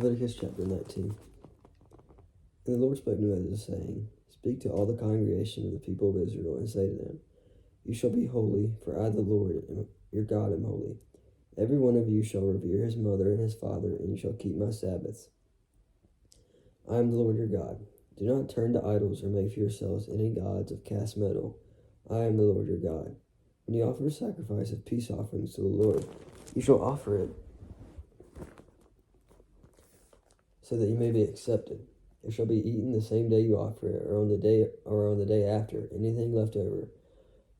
Leviticus chapter 19. And the Lord spoke to Moses, saying, Speak to all the congregation of the people of Israel, and say to them, You shall be holy, for I, the Lord, your God, am holy. Every one of you shall revere his mother and his father, and you shall keep my Sabbaths. I am the Lord your God. Do not turn to idols or make for yourselves any gods of cast metal. I am the Lord your God. When you offer a sacrifice of peace offerings to the Lord, you shall offer it so that you may be accepted. It shall be eaten the same day you offer it, or on the day after. Anything left over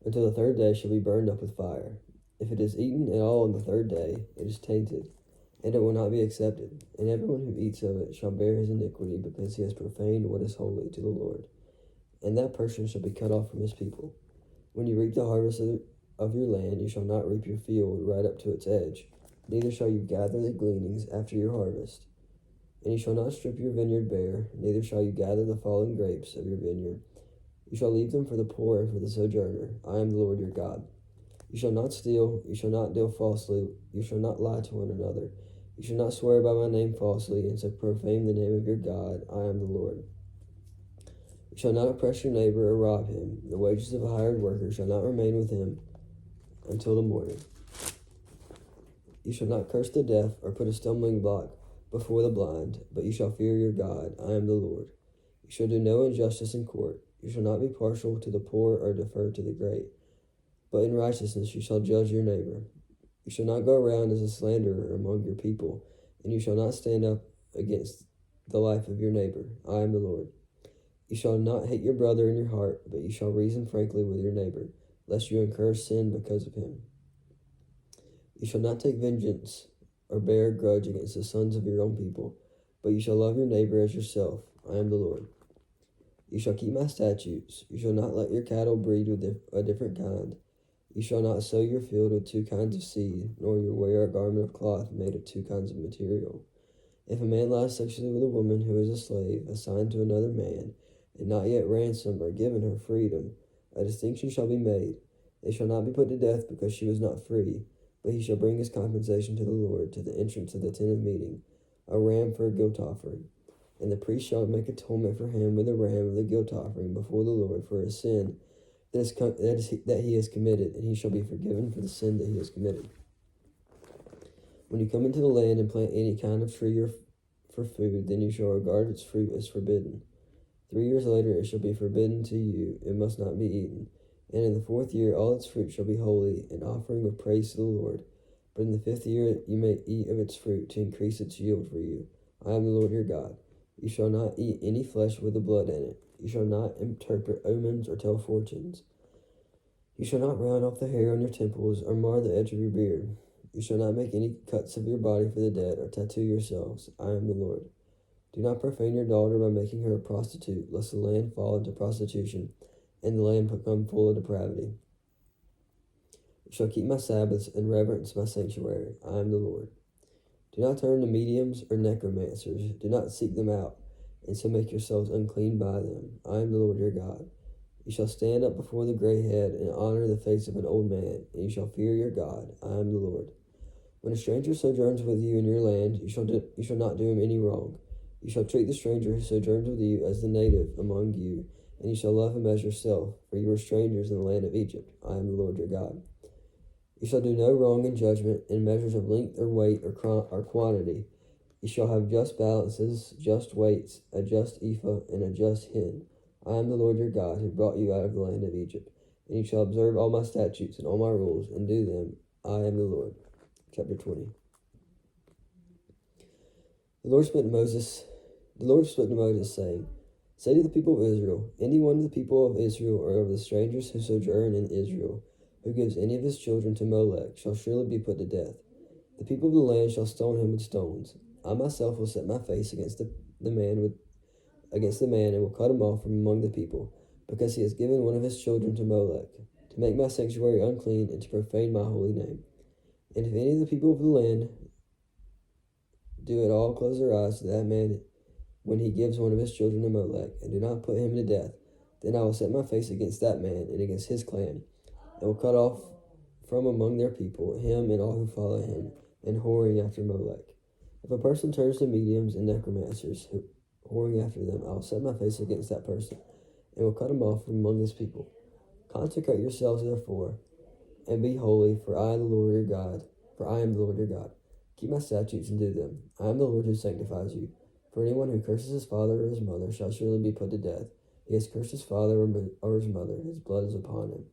until the third day shall be burned up with fire. If it is eaten at all on the third day, it is tainted, and it will not be accepted. And everyone who eats of it shall bear his iniquity, because he has profaned what is holy to the Lord. And that person shall be cut off from his people. When you reap the harvest of your land, you shall not reap your field right up to its edge, neither shall you gather the gleanings after your harvest. And you shall not strip your vineyard bare, neither shall you gather the fallen grapes of your vineyard. You shall leave them for the poor and for the sojourner. I am the Lord your God. You shall not steal, you shall not deal falsely, you shall not lie to one another. You shall not swear by my name falsely, and so profane the name of your God. I am the Lord. You shall not oppress your neighbor or rob him. The wages of a hired worker shall not remain with him until the morning. You shall not curse the deaf or put a stumbling block before the blind, but you shall fear your God. I am the Lord. You shall do no injustice in court. You shall not be partial to the poor or defer to the great, but in righteousness you shall judge your neighbor. You shall not go around as a slanderer among your people, and you shall not stand up against the life of your neighbor. I am the Lord. You shall not hate your brother in your heart, but you shall reason frankly with your neighbor, lest you incur sin because of him. You shall not take vengeance or bear a grudge against the sons of your own people, but you shall love your neighbor as yourself. I am the Lord. You shall keep my statutes. You shall not let your cattle breed with a different kind. You shall not sow your field with two kinds of seed, nor you wear a garment of cloth made of two kinds of material. If a man lies sexually with a woman who is a slave, assigned to another man, and not yet ransomed or given her freedom, a distinction shall be made. They shall not be put to death because she was not free, but he shall bring his compensation to the Lord to the entrance of the tent of meeting, a ram for a guilt offering. And the priest shall make atonement for him with a ram of the guilt offering before the Lord for his sin that he has committed, and he shall be forgiven for the sin that he has committed. When you come into the land and plant any kind of tree for food, then you shall regard its fruit as forbidden. 3 years later it shall be forbidden to you, it must not be eaten. And in the 4th year all its fruit shall be holy, an offering of praise to the Lord. But in the 5th year you may eat of its fruit, to increase its yield for you. I am the Lord your God. You shall not eat any flesh with the blood in it. You shall not interpret omens or tell fortunes. You shall not round off the hair on your temples, or mar the edge of your beard. You shall not make any cuts of your body for the dead, or tattoo yourselves. I am the Lord. Do not profane your daughter by making her a prostitute, lest the land fall into prostitution, and the land become full of depravity. You shall keep my Sabbaths and reverence my sanctuary. I am the Lord. Do not turn to mediums or necromancers. Do not seek them out, and so make yourselves unclean by them. I am the Lord your God. You shall stand up before the gray head and honor the face of an old man, and you shall fear your God. I am the Lord. When a stranger sojourns with you in your land, you shall not do him any wrong. You shall treat the stranger who sojourns with you as the native among you, and you shall love him as yourself, for you are strangers in the land of Egypt. I am the Lord your God. You shall do no wrong in judgment, in measures of length or weight or quantity. You shall have just balances, just weights, a just ephah, and a just hin. I am the Lord your God, who brought you out of the land of Egypt. And you shall observe all my statutes and all my rules, and do them. I am the Lord. Chapter 20. The Lord spoke to Moses, saying, Say to the people of Israel, any one of the people of Israel or of the strangers who sojourn in Israel, who gives any of his children to Molech, shall surely be put to death. The people of the land shall stone him with stones. I myself will set my face against the man and will cut him off from among the people, because he has given one of his children to Molech, to make my sanctuary unclean and to profane my holy name. And if any of the people of the land do at all close their eyes to that man when he gives one of his children to Molech, and do not put him to death, then I will set my face against that man and against his clan, and will cut off from among their people him and all who follow him, and whoring after Molech. If a person turns to mediums and necromancers, whoring after them, I will set my face against that person, and will cut him off from among his people. Consecrate yourselves, therefore, and be holy, for I am the Lord your God. Keep my statutes and do them. I am the Lord who sanctifies you. For anyone who curses his father or his mother shall surely be put to death. He has cursed his father or his mother, his blood is upon him.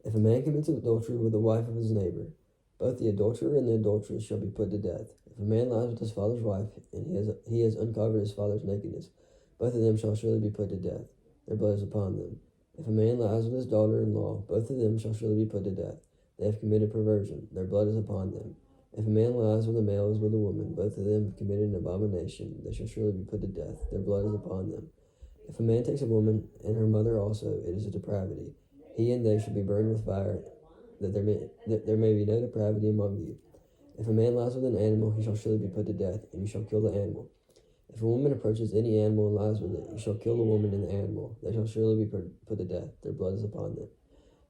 If a man commits adultery with the wife of his neighbor, both the adulterer and the adulteress shall be put to death. If a man lies with his father's wife, and he has uncovered his father's nakedness, both of them shall surely be put to death. Their blood is upon them. If a man lies with his daughter-in-law, both of them shall surely be put to death. They have committed perversion. Their blood is upon them. If a man lies with a male as with a woman, both of them have committed an abomination. They shall surely be put to death. Their blood is upon them. If a man takes a woman and her mother also, it is a depravity. He and they shall be burned with fire, that there may be no depravity among you. If a man lies with an animal, he shall surely be put to death, and you shall kill the animal. If a woman approaches any animal and lies with it, you shall kill the woman and the animal. They shall surely be put to death. Their blood is upon them.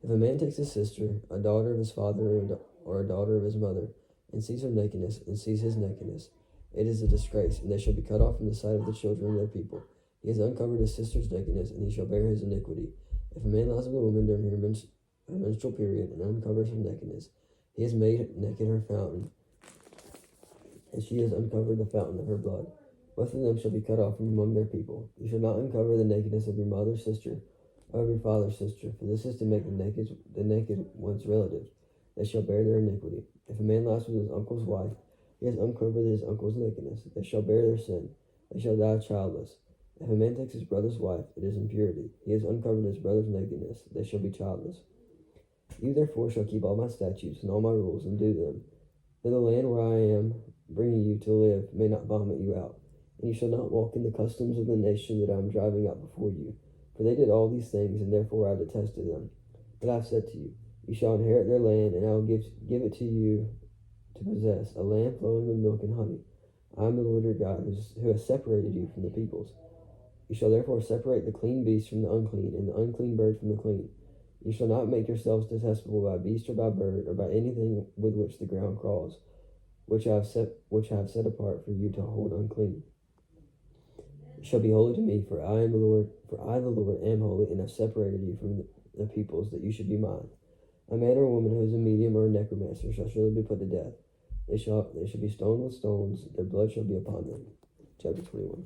If a man takes a sister, a daughter of his father or a daughter of his mother, and sees her nakedness, and sees his nakedness, it is a disgrace, and they shall be cut off from the sight of the children of their people. He has uncovered his sister's nakedness, and he shall bear his iniquity. If a man lies with a woman during her menstrual period and uncovers her nakedness, he has made naked her fountain, and she has uncovered the fountain of her blood. Both of them shall be cut off from among their people. You shall not uncover the nakedness of your mother's sister or of your father's sister, for this is to make the naked one's relative. They shall bear their iniquity. If a man lies with his uncle's wife, he has uncovered his uncle's nakedness. They shall bear their sin. They shall die childless. If a man takes his brother's wife, it is impurity. He has uncovered his brother's nakedness. They shall be childless. You therefore shall keep all my statutes and all my rules, and do them, that the land where I am bringing you to live may not vomit you out. And you shall not walk in the customs of the nation that I am driving out before you. For they did all these things, and therefore I detested them. But I have said to you, you shall inherit their land, and I will give it to you to possess, a land flowing with milk and honey. I am the Lord your God, who has separated you from the peoples. You shall therefore separate the clean beast from the unclean, and the unclean bird from the clean. You shall not make yourselves detestable by beast or by bird, or by anything with which the ground crawls, which I have set apart for you to hold unclean. You shall be holy to me, for I, the Lord, am holy, and have separated you from the peoples, that you should be mine. A man or a woman who is a medium or a necromancer shall surely be put to death. They shall be stoned with stones, their blood shall be upon them. Chapter 21.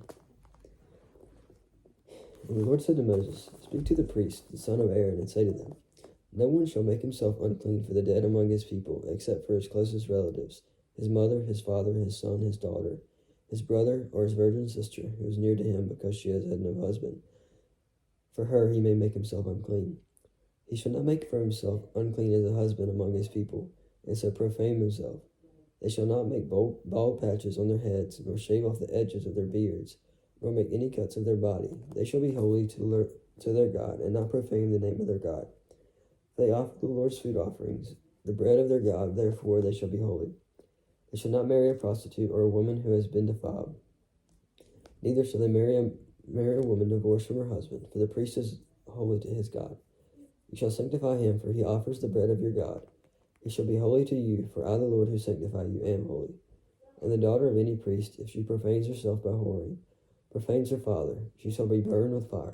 And the Lord said to Moses, Speak to the priest, the son of Aaron, and say to them, No one shall make himself unclean for the dead among his people, except for his closest relatives, his mother, his father, his son, his daughter, his brother, or his virgin sister, who is near to him because she has had no husband. For her he may make himself unclean. He shall not make for himself unclean as a husband among his people, and so profane himself. They shall not make bald patches on their heads, nor shave off the edges of their beards, nor make any cuts of their body. They shall be holy to their God, and not profane the name of their God. They offer the Lord's food offerings, the bread of their God, therefore they shall be holy. They shall not marry a prostitute or a woman who has been defiled. Neither shall they marry a woman divorced from her husband, for the priest is holy to his God. You shall sanctify him, for he offers the bread of your God. He shall be holy to you, for I, the Lord who sanctify you, am holy. And the daughter of any priest, if she profanes herself by whoring, profanes her father, she shall be burned with fire.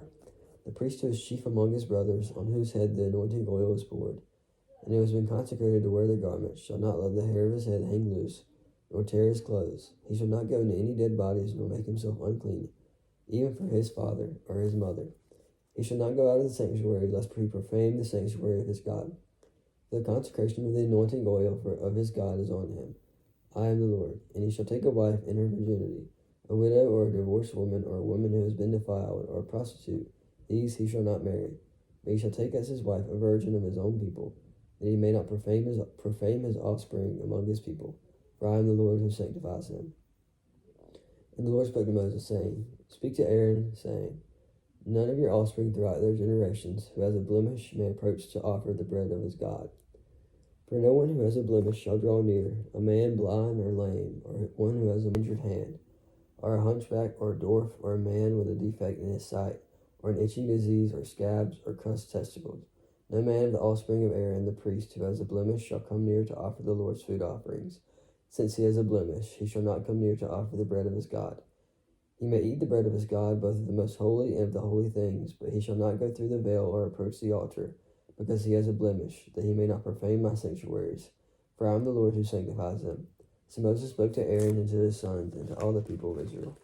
The priest who is chief among his brothers, on whose head the anointing oil is poured, and who has been consecrated to wear the garments, shall not let the hair of his head hang loose, nor tear his clothes. He shall not go into any dead bodies, nor make himself unclean, even for his father or his mother. He shall not go out of the sanctuary, lest he profane the sanctuary of his God. For the consecration of the anointing oil of his God is on him. I am the Lord. And he shall take a wife in her virginity, a widow or a divorced woman, or a woman who has been defiled, or a prostitute. These he shall not marry. But he shall take as his wife a virgin of his own people, that he may not profane his offspring among his people. For I am the Lord who sanctifies him. And the Lord spoke to Moses, saying, Speak to Aaron, saying, None of your offspring throughout their generations who has a blemish may approach to offer the bread of his God. For no one who has a blemish shall draw near, a man blind or lame, or one who has an injured hand, or a hunchback, or a dwarf, or a man with a defect in his sight, or an itching disease, or scabs, or crushed testicles. No man of the offspring of Aaron the priest who has a blemish shall come near to offer the Lord's food offerings, since he has a blemish, he shall not come near to offer the bread of his God. He may eat the bread of his God, both of the most holy and of the holy things, but he shall not go through the veil or approach the altar, because he has a blemish, that he may not profane my sanctuaries. For I am the Lord who sanctifies them. So Moses spoke to Aaron and to his sons and to all the people of Israel.